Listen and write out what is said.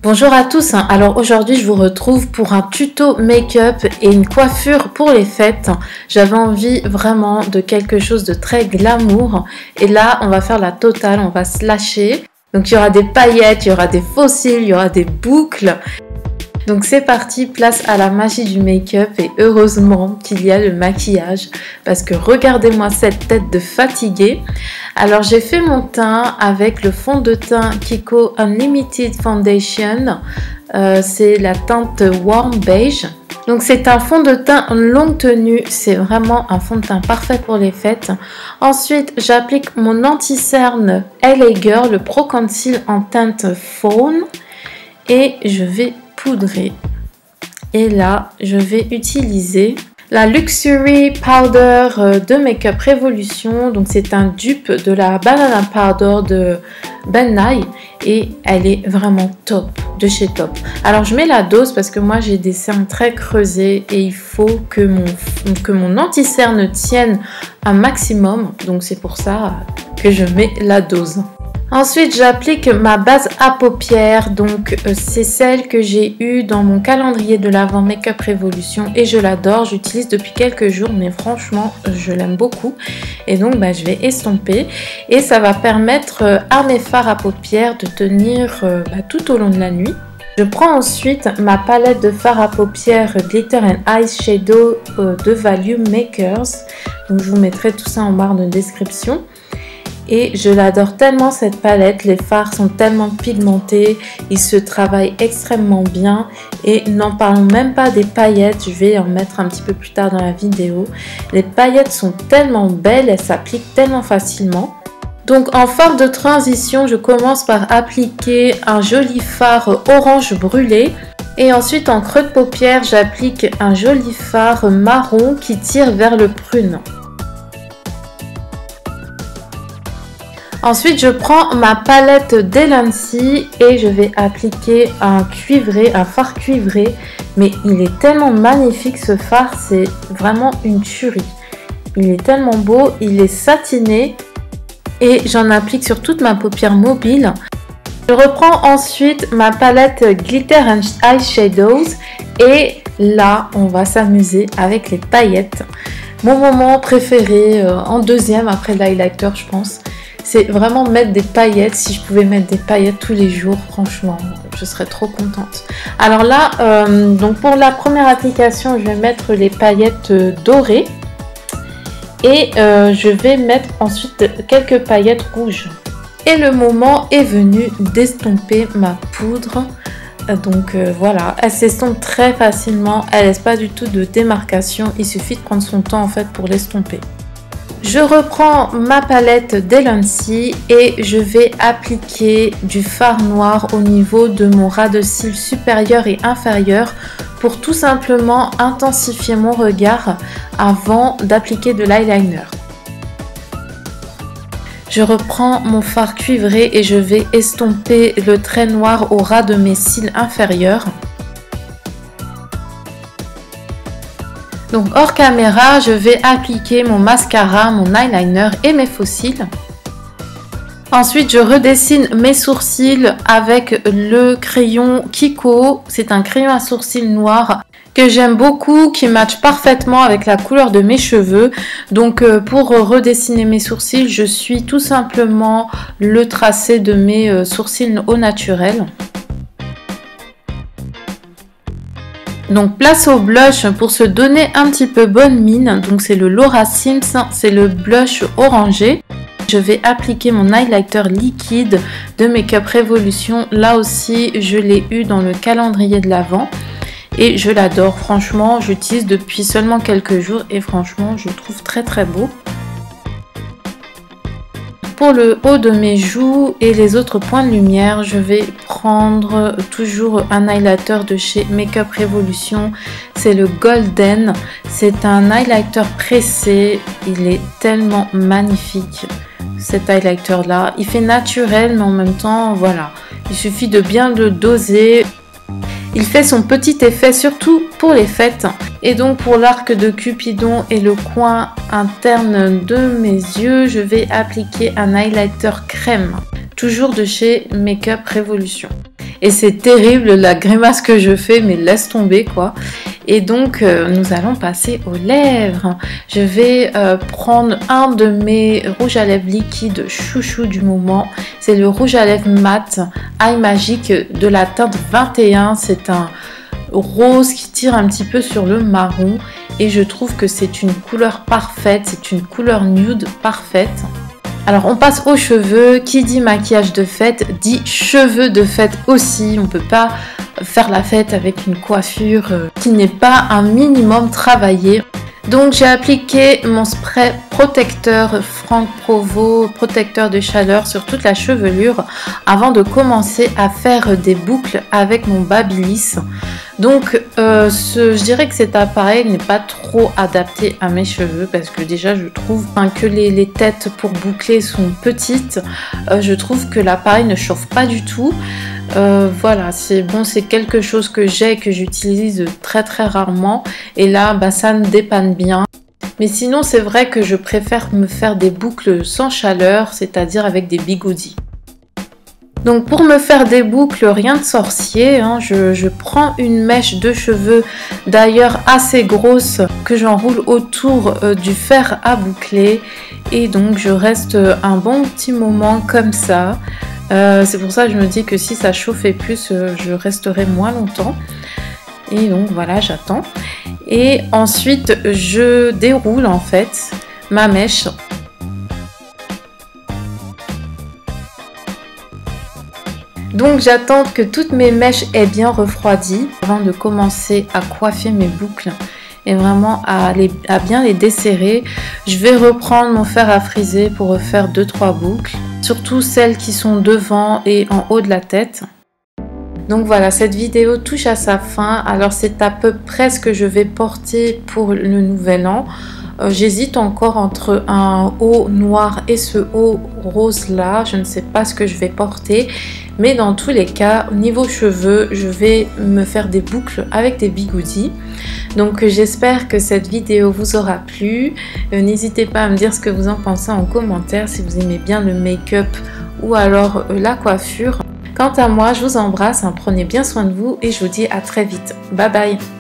Bonjour à tous, alors aujourd'hui je vous retrouve pour un tuto make-up et une coiffure pour les fêtes. J'avais envie vraiment de quelque chose de très glamour et là on va faire la totale, on va se lâcher. Donc il y aura des paillettes, il y aura des faux cils, il y aura des boucles. Donc c'est parti, place à la magie du make-up et heureusement qu'il y a le maquillage parce que regardez-moi cette tête de fatiguée. Alors j'ai fait mon teint avec le fond de teint Kiko Unlimited Foundation, c'est la teinte Warm Beige. Donc c'est un fond de teint longue tenue, c'est vraiment un fond de teint parfait pour les fêtes. Ensuite j'applique mon anti-cerne LA Girl, le Pro Conceal en teinte faune et je vais poudrer. Et là je vais utiliser la Luxury Powder de Make-up Revolution. Donc c'est un dupe de la Banana Powder de Ben Nye et elle est vraiment top, de chez Top. Alors je mets la dose parce que moi j'ai des cernes très creusées et il faut que mon anti-cerne tienne un maximum. Donc c'est pour ça que je mets la dose. Ensuite, j'applique ma base à paupières, donc c'est celle que j'ai eue dans mon calendrier de l'Avent Make-up Revolution et je l'adore, j'utilise depuis quelques jours mais franchement je l'aime beaucoup et donc je vais estomper et ça va permettre à mes fards à paupières de tenir tout au long de la nuit. Je prends ensuite ma palette de fard à paupières Glitter and Eyeshadow de Volume Makers, donc je vous mettrai tout ça en barre de description. Et je l'adore tellement cette palette, les fards sont tellement pigmentés, ils se travaillent extrêmement bien et n'en parlons même pas des paillettes, je vais en mettre un petit peu plus tard dans la vidéo. Les paillettes sont tellement belles, elles s'appliquent tellement facilement. Donc en fard de transition, je commence par appliquer un joli fard orange brûlé. Et ensuite en creux de paupière, j'applique un joli fard marron qui tire vers le prune. Ensuite, je prends ma palette d'Elancy et je vais appliquer un fard cuivré. Mais il est tellement magnifique ce fard, c'est vraiment une tuerie. Il est tellement beau, il est satiné et j'en applique sur toute ma paupière mobile. Je reprends ensuite ma palette Glitter and Eyeshadows et là, on va s'amuser avec les paillettes. Mon moment préféré en deuxième après l'highlighter, je pense. C'est vraiment mettre des paillettes. Si je pouvais mettre des paillettes tous les jours, franchement, je serais trop contente. Alors là, donc pour la première application, je vais mettre les paillettes dorées. Et je vais mettre ensuite quelques paillettes rouges. Et le moment est venu d'estomper ma poudre. Donc voilà, elle s'estompe très facilement. Elle laisse pas du tout de démarcation. Il suffit de prendre son temps en fait pour l'estomper. Je reprends ma palette d'Elancy et je vais appliquer du fard noir au niveau de mon ras de cils supérieur et inférieur pour tout simplement intensifier mon regard avant d'appliquer de l'eyeliner. Je reprends mon fard cuivré et je vais estomper le trait noir au ras de mes cils inférieurs. Donc hors caméra, je vais appliquer mon mascara, mon eyeliner et mes faux cils. Ensuite, je redessine mes sourcils avec le crayon Kiko. C'est un crayon à sourcils noir que j'aime beaucoup, qui matche parfaitement avec la couleur de mes cheveux. Donc pour redessiner mes sourcils, je suis tout simplement le tracé de mes sourcils au naturel. Donc place au blush pour se donner un petit peu bonne mine. Donc c'est le Laura Sims, c'est le blush orangé. Je vais appliquer mon highlighter liquide de Make-up Revolution. Là aussi, je l'ai eu dans le calendrier de l'Avent. Et je l'adore, franchement, j'utilise depuis seulement quelques jours et franchement, je le trouve très très beau. Pour le haut de mes joues et les autres points de lumière, je vais prendre toujours un highlighter de chez Make-up Revolution. C'est le Golden. C'est un highlighter pressé. Il est tellement magnifique, cet highlighter là. Il fait naturel, mais en même temps, voilà. Il suffit de bien le doser. Il fait son petit effet surtout pour les fêtes. Et donc pour l'arc de Cupidon et le coin interne de mes yeux, je vais appliquer un highlighter crème, toujours de chez Make-up Revolution. et c'est terrible la grimace que je fais, mais laisse tomber quoi. Et donc nous allons passer aux lèvres. Je vais prendre un de mes rouges à lèvres liquides chouchou du moment. C'est le rouge à lèvres mat Eye Magic de la teinte 21. C'est un rose qui tire un petit peu sur le marron et je trouve que c'est une couleur parfaite, c'est une couleur nude parfaite. Alors on passe aux cheveux. Qui dit maquillage de fête dit cheveux de fête aussi. On ne peut pas faire la fête avec une coiffure qui n'est pas un minimum travaillée. Donc j'ai appliqué mon spray protecteur Franck Provost, protecteur de chaleur sur toute la chevelure avant de commencer à faire des boucles avec mon Babyliss. Donc je dirais que cet appareil n'est pas trop adapté à mes cheveux parce que déjà je trouve que les têtes pour boucler sont petites. Je trouve que l'appareil ne chauffe pas du tout. Voilà, c'est bon, c'est quelque chose que j'ai et que j'utilise très rarement et là ça me dépanne bien. Mais sinon c'est vrai que je préfère me faire des boucles sans chaleur, c'est-à-dire avec des bigoudis. Donc pour me faire des boucles, rien de sorcier, hein, je prends une mèche de cheveux d'ailleurs assez grosse que j'enroule autour du fer à boucler et donc je reste un bon petit moment comme ça. C'est pour ça que je me dis que si ça chauffait plus, je resterai moins longtemps. Et donc voilà, j'attends. Et ensuite, je déroule en fait ma mèche. Donc j'attends que toutes mes mèches aient bien refroidi avant de commencer à coiffer mes boucles et vraiment à bien les desserrer. Je vais reprendre mon fer à friser pour refaire 2-3 boucles, surtout celles qui sont devant et en haut de la tête. Donc voilà, cette vidéo touche à sa fin. Alors c'est à peu près ce que je vais porter pour le nouvel an. J'hésite encore entre un haut noir et ce haut rose là. Je ne sais pas ce que je vais porter. Mais dans tous les cas, au niveau cheveux, je vais me faire des boucles avec des bigoudis. Donc j'espère que cette vidéo vous aura plu. N'hésitez pas à me dire ce que vous en pensez en commentaire si vous aimez bien le make-up ou alors la coiffure. Quant à moi, je vous embrasse, prenez bien soin de vous et je vous dis à très vite. Bye bye!